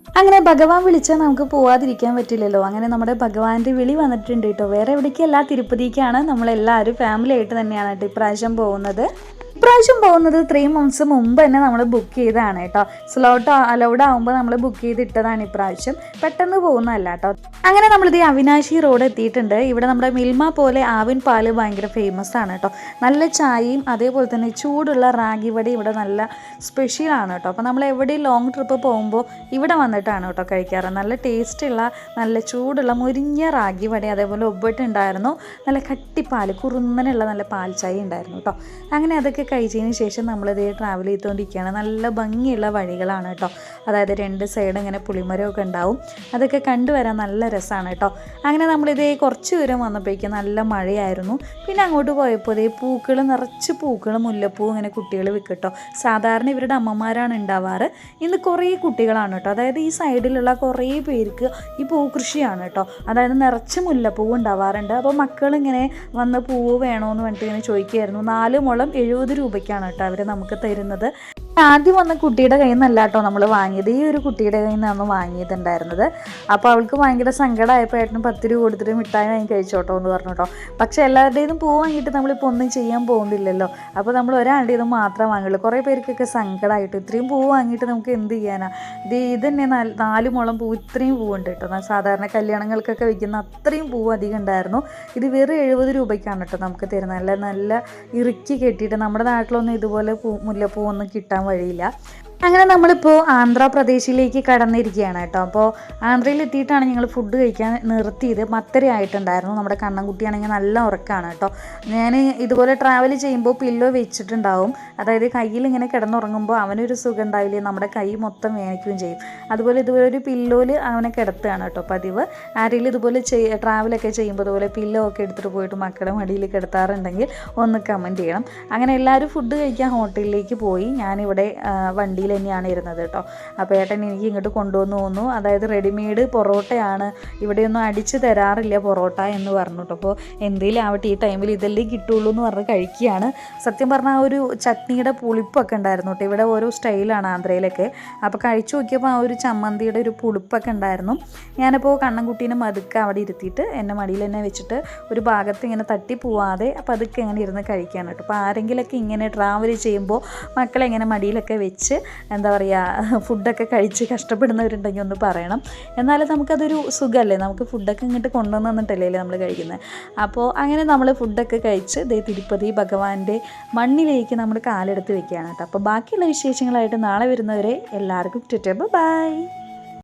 അങ്ങനെ ഭഗവാൻ വിളിച്ചാൽ നമുക്ക് പോവാതിരിക്കാൻ പറ്റില്ലല്ലോ. അങ്ങനെ നമ്മുടെ ഭഗവാന്റെ വിളി വന്നിട്ടുണ്ട് കേട്ടോ. വേറെ എവിടേക്കല്ല, തിരുപ്പതിക്കാണ്. നമ്മളെല്ലാവരും ഫാമിലി ആയിട്ട് തന്നെയാണ് കേട്ടോ ഇപ്രാവശ്യം പോകുന്നത്. ഇപ്രാവശ്യം പോകുന്നത് 3 months മുമ്പ് തന്നെ നമ്മൾ ബുക്ക് ചെയ്തതാണ് കേട്ടോ. സ്ലോട്ട് അലൗഡ് ആകുമ്പോൾ നമ്മൾ ബുക്ക് ചെയ്തിട്ടതാണ് ഇപ്രാവശ്യം, പെട്ടെന്ന് പോകുന്നതല്ല കേട്ടോ. അങ്ങനെ നമ്മളിത് അവിനാശി റോഡ് എത്തിയിട്ടുണ്ട്. ഇവിടെ നമ്മുടെ മിൽമ പോലെ ആവിൻ പാല് ഭയങ്കര ഫേമസ് ആണ് കേട്ടോ. നല്ല ചായയും അതേപോലെ തന്നെ ചൂടുള്ള റാഗി വടി ഇവിടെ നല്ല സ്പെഷ്യലാണ് കേട്ടോ. അപ്പോൾ നമ്മൾ എവിടെയും ലോങ് ട്രിപ്പ് പോകുമ്പോൾ ഇവിടെ വന്നിട്ടാണ് കേട്ടോ കഴിക്കാറ്. നല്ല ടേസ്റ്റുള്ള നല്ല ചൂടുള്ള മുരിഞ്ഞ റാഗി വടി, അതേപോലെ ഒബ്ബട്ടുണ്ടായിരുന്നു, നല്ല കട്ടിപ്പാൽ കുറുന്നനുള്ള നല്ല പാൽ ചായ ഉണ്ടായിരുന്നു കേട്ടോ. അങ്ങനെ അതൊക്കെ കഴിച്ചതിന് ശേഷം നമ്മളിത് ട്രാവൽ ചെയ്തുകൊണ്ടിരിക്കുകയാണ്. നല്ല ഭംഗിയുള്ള വഴികളാണ് കേട്ടോ. അതായത് 2 സൈഡ് ഇങ്ങനെ പുളിമരമൊക്കെ ഉണ്ടാവും. അതൊക്കെ കണ്ടുവരാൻ നല്ല രസമാണ് കേട്ടോ. അങ്ങനെ നമ്മളിതേ കുറച്ച് ദൂരം വന്നപ്പോഴേക്കും നല്ല മഴയായിരുന്നു. പിന്നെ അങ്ങോട്ട് പോയപ്പോൾ ഇതേ പൂക്കൾ, നിറച്ച് പൂക്കൾ, മുല്ലപ്പൂ ഇങ്ങനെ കുട്ടികൾ വിൽക്കട്ടോ. സാധാരണ ഇവരുടെ അമ്മമാരാണ് ഉണ്ടാവാറ്. ഇന്ന് കുറേ കുട്ടികളാണ് കേട്ടോ. അതായത് ഈ സൈഡിലുള്ള കുറേ പേർക്ക് ഈ പൂക്കൃഷിയാണ് കേട്ടോ. അതായത് നിറച്ച് മുല്ലപ്പൂവ് ഉണ്ടാവാറുണ്ട്. അപ്പോൾ മക്കളിങ്ങനെ വന്ന് പൂവ് വേണമെന്ന് പറഞ്ഞിട്ട് ഇങ്ങനെ ചോദിക്കുമായിരുന്നു. 4 മുളം 70 രൂപയ്ക്കാണ് കേട്ടോ അവർ നമുക്ക് തരുന്നത്. ആദ്യം വന്ന കുട്ടിയുടെ കയ്യിൽ നിന്നല്ല കേട്ടോ നമ്മൾ വാങ്ങിയത്, ഈ ഒരു കുട്ടിയുടെ കയ്യിൽ നിന്നാണ് വാങ്ങിയിട്ടുണ്ടായിരുന്നത്. അപ്പോൾ അവൾക്ക് ഭയങ്കര സങ്കടമായപ്പോൾ ഏട്ടന് 10 രൂപ കൊടുത്തിട്ട് മിഠായി വാങ്ങി കഴിച്ചോട്ടോ എന്ന് പറഞ്ഞു കേട്ടോ. പക്ഷേ എല്ലാവരുടേതും പൂ വാങ്ങിയിട്ട് നമ്മളിപ്പോൾ ഒന്നും ചെയ്യാൻ പോകുന്നില്ലല്ലോ. അപ്പോൾ നമ്മൾ ഒരാളുടേതും മാത്രമേ വാങ്ങുള്ളൂ. കുറേ പേർക്കൊക്കെ സങ്കടമായിട്ട് ഇത്രയും പൂ വാങ്ങിയിട്ട് നമുക്ക് എന്ത് ചെയ്യാനാണ്. ഇത് തന്നെ 4 മുളം പൂ, ഇത്രയും പൂവുണ്ട് കേട്ടോ. സാധാരണ കല്യാണങ്ങൾക്കൊക്കെ വയ്ക്കുന്ന അത്രയും പൂവ് അധികം ഉണ്ടായിരുന്നു. ഇത് വെറും 70 രൂപയ്ക്കാണ് കേട്ടോ നമുക്ക് തരുന്നത്. നല്ല ഇറുക്കി കെട്ടിയിട്ട്, നമ്മുടെ നാട്ടിലൊന്നും ഇതുപോലെ മുല്ലപ്പൂവൊന്നും കിട്ടാൻ വഴിയില്ല. അങ്ങനെ നമ്മളിപ്പോൾ ആന്ധ്രാപ്രദേശിലേക്ക് കടന്നിരിക്കുകയാണ് കേട്ടോ. അപ്പോൾ ആന്ധ്രയിൽ എത്തിയിട്ടാണ് ഞങ്ങൾ ഫുഡ് കഴിക്കാൻ നിർത്തിയത്. 10:30 ആയിട്ടുണ്ടായിരുന്നു. നമ്മുടെ കണ്ണൻകുട്ടിയാണെങ്കിൽ നല്ല ഉറക്കമാണ് കേട്ടോ. ഞാൻ ഇതുപോലെ ട്രാവൽ ചെയ്യുമ്പോൾ പില്ലോ വെച്ചിട്ടുണ്ടാവും. അതായത് കയ്യിൽ ഇങ്ങനെ കിടന്നുറങ്ങുമ്പോൾ അവനൊരു സുഖം ഉണ്ടാവില്ലേ, നമ്മുടെ കൈ മൊത്തം വേനിക്കുകയും ചെയ്യും. അതുപോലെ ഇതുപോലെ ഒരു പില്ലോയിൽ അവനെ കിടത്തുകയാണ് കേട്ടോ പതിവ്. ആരെങ്കിലും ഇതുപോലെ ട്രാവലൊക്കെ ചെയ്യുമ്പോൾ ഇതുപോലെ പില്ലോ ഒക്കെ എടുത്തിട്ട് പോയിട്ട് മക്കളുടെ മടിയിൽ കിടത്താറുണ്ടെങ്കിൽ ഒന്ന് കമൻറ്റ് ചെയ്യണം. അങ്ങനെ എല്ലാവരും ഫുഡ് കഴിക്കാൻ ഹോട്ടലിലേക്ക് പോയി. ഞാനിവിടെ വണ്ടിയിൽ തന്നെയാണ് ഇരുന്നത് കേട്ടോ. അപ്പോൾ ഏട്ടൻ എനിക്ക് ഇങ്ങോട്ട് കൊണ്ടുവന്ന് തോന്നുന്നു. അതായത് റെഡിമെയ്ഡ് പൊറോട്ടയാണ്, ഇവിടെയൊന്നും അടിച്ച് തരാറില്ല പൊറോട്ട എന്ന് പറഞ്ഞു കേട്ടോ. അപ്പോൾ എന്തെങ്കിലും ആവട്ടെ, ഈ ടൈമിൽ ഇതല്ലേ കിട്ടുള്ളൂ എന്ന് പറഞ്ഞ് കഴിക്കുകയാണ്. സത്യം പറഞ്ഞാൽ ആ ഒരു ചട്നിയുടെ പുളിപ്പൊക്കെ ഉണ്ടായിരുന്നു കേട്ടോ. ഇവിടെ ഓരോ സ്റ്റൈലാണ് ആന്ധ്രയിലൊക്കെ. അപ്പോൾ കഴിച്ചു നോക്കിയപ്പോൾ ആ ഒരു ചമ്മന്തിയുടെ ഒരു പുളിപ്പൊക്കെ ഉണ്ടായിരുന്നു. ഞാനിപ്പോൾ കണ്ണൻകുട്ടീനെ മതുക്കെ അവിടെ ഇരുത്തിയിട്ട് എൻ്റെ മടിയിൽ തന്നെ വെച്ചിട്ട് ഒരു ഭാഗത്ത് ഇങ്ങനെ തട്ടി പോവാതെ അപ്പോൾ അതൊക്കെ ഇങ്ങനെ ഇരുന്ന് കഴിക്കുകയാണ് കേട്ടോ. അപ്പോൾ ആരെങ്കിലൊക്കെ ഇങ്ങനെ ട്രാവൽ ചെയ്യുമ്പോൾ മക്കളെ ഇങ്ങനെ മടിയിലൊക്കെ വെച്ച് എന്താ പറയുക, ഫുഡൊക്കെ കഴിച്ച് കഷ്ടപ്പെടുന്നവരുണ്ടെങ്കിൽ ഒന്ന് പറയണം. എന്നാലും നമുക്കതൊരു സുഖമല്ലേ, നമുക്ക് ഫുഡൊക്കെ ഇങ്ങോട്ട് കൊണ്ടുവന്ന് തന്നിട്ടല്ലേ നമ്മൾ കഴിക്കുന്നത്. അപ്പോൾ അങ്ങനെ നമ്മൾ ഫുഡൊക്കെ കഴിച്ച് തിരുപ്പതി ഭഗവാന്റെ മണ്ണിലേക്ക് നമ്മൾ കാലെടുത്ത് വെക്കുകയാണ് കേട്ടോ. അപ്പോൾ ബാക്കിയുള്ള വിശേഷങ്ങളായിട്ട് നാളെ വരുന്നവരെ എല്ലാവർക്കും ബൈ.